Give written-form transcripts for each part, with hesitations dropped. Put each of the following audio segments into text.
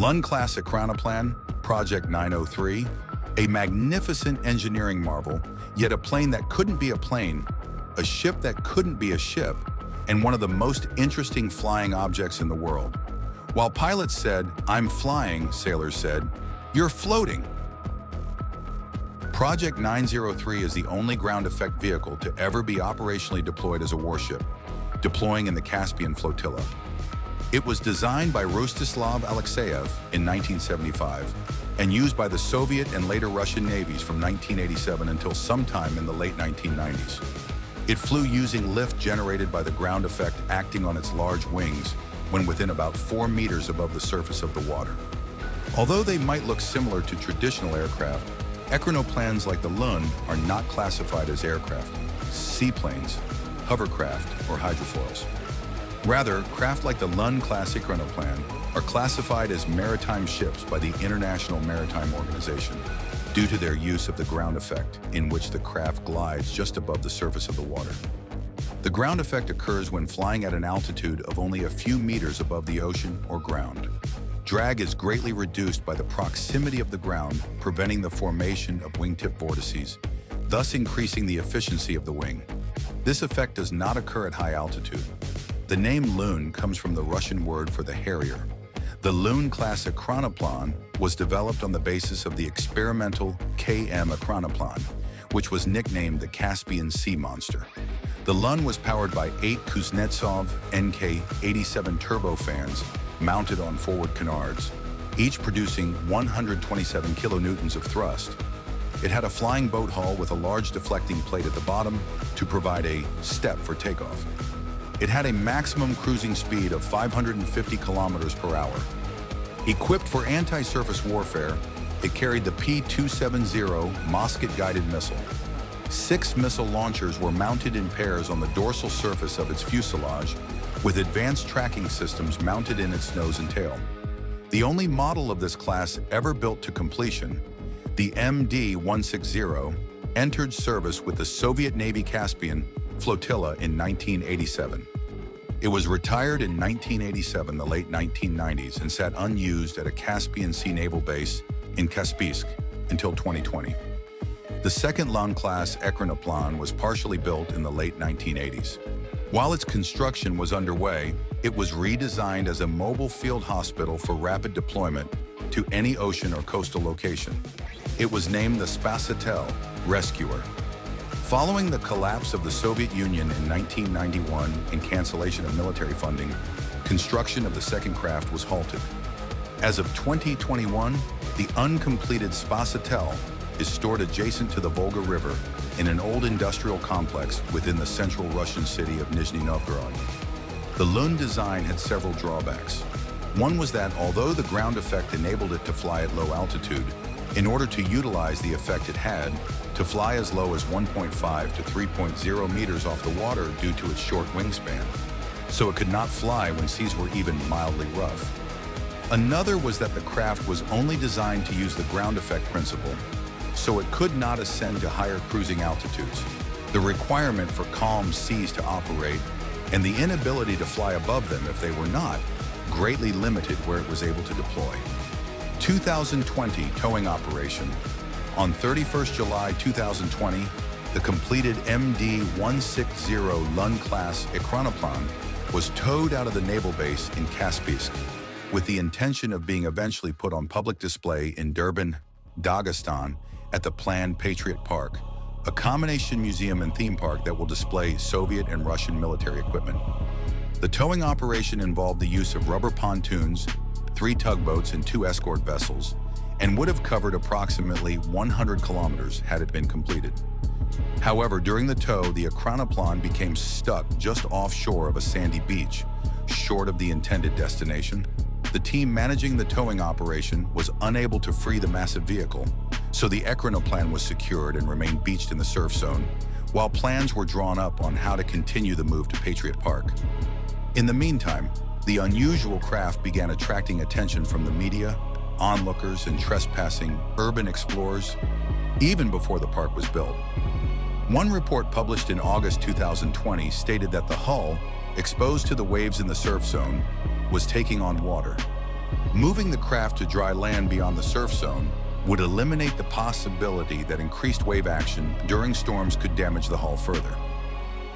Lun-Class Ekranoplan, Project 903, a magnificent engineering marvel, yet a plane that couldn't be a plane, a ship that couldn't be a ship, and one of the most interesting flying objects in the world. While pilots said, "I'm flying," sailors said, "You're floating." Project 903 is the only ground effect vehicle to ever be operationally deployed as a warship, deploying in the Caspian flotilla. It was designed by Rostislav Alexeyev in 1975 and used by the Soviet and later Russian navies from 1987 until sometime in the late 1990s. It flew using lift generated by the ground effect acting on its large wings when within about 4 meters above the surface of the water. Although they might look similar to traditional aircraft, Ekranoplans like the Lun are not classified as aircraft, seaplanes, hovercraft, or hydrofoils. Rather, craft like the Lun-Class Ekranoplan are classified as maritime ships by the International Maritime Organization due to their use of the ground effect, in which the craft glides just above the surface of the water. The ground effect occurs when flying at an altitude of only a few meters above the ocean or ground. Drag is greatly reduced by the proximity of the ground, preventing the formation of wingtip vortices, thus increasing the efficiency of the wing. This effect does not occur at high altitude. The name Lun comes from the Russian word for the Harrier. The Lun-Class Ekranoplan was developed on the basis of the experimental KM Ekranoplan, which was nicknamed the Caspian Sea Monster. The Lun was powered by 8 Kuznetsov NK-87 turbofans mounted on forward canards, each producing 127 kilonewtons of thrust. It had a flying boat hull with a large deflecting plate at the bottom to provide a step for takeoff. It had a maximum cruising speed of 550 kilometers per hour. Equipped for anti-surface warfare, it carried the P-270 musket-guided missile. 6 missile launchers were mounted in pairs on the dorsal surface of its fuselage, with advanced tracking systems mounted in its nose and tail. The only model of this class ever built to completion, the MD-160, entered service with the Soviet Navy Caspian flotilla in 1987. It was retired in 1987, the late 1990s, and sat unused at a Caspian Sea naval base in Kaspiysk until 2020. The second Lun-Class Ekranoplan was partially built in the late 1980s. While its construction was underway, it was redesigned as a mobile field hospital for rapid deployment to any ocean or coastal location. It was named the Spasitel Rescuer. Following the collapse of the Soviet Union in 1991 and cancellation of military funding, construction of the second craft was halted. As of 2021, the uncompleted Spasitel is stored adjacent to the Volga River in an old industrial complex within the central Russian city of Nizhny Novgorod. The Lun design had several drawbacks. One was that although the ground effect enabled it to fly at low altitude, in order to utilize the effect it had to fly as low as 1.5 to 3.0 meters off the water due to its short wingspan, so it could not fly when seas were even mildly rough. Another was that the craft was only designed to use the ground effect principle, so it could not ascend to higher cruising altitudes, the requirement for calm seas to operate, and the inability to fly above them if they were not, greatly limited where it was able to deploy. 2020 towing operation. On 31st July 2020, the completed MD-160 Lun-Class Ekranoplan was towed out of the naval base in Kaspiysk, with the intention of being eventually put on public display in Durban, Dagestan, at the planned Patriot Park, a combination museum and theme park that will display Soviet and Russian military equipment. The towing operation involved the use of rubber pontoons, 3 tugboats and 2 escort vessels, and would have covered approximately 100 kilometers had it been completed. However, during the tow, the Ekranoplan became stuck just offshore of a sandy beach, short of the intended destination. The team managing the towing operation was unable to free the massive vehicle, so the Ekranoplan was secured and remained beached in the surf zone, while plans were drawn up on how to continue the move to Patriot Park. In the meantime, the unusual craft began attracting attention from the media, onlookers, and trespassing urban explorers, even before the park was built. One report published in August 2020 stated that the hull, exposed to the waves in the surf zone, was taking on water. Moving the craft to dry land beyond the surf zone would eliminate the possibility that increased wave action during storms could damage the hull further.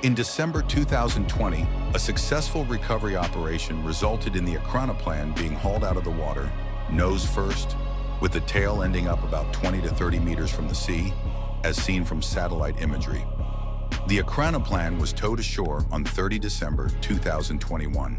In December 2020, a successful recovery operation resulted in the Ekranoplan being hauled out of the water, nose first, with the tail ending up about 20 to 30 meters from the sea, as seen from satellite imagery. The Ekranoplan was towed ashore on 30 December 2021.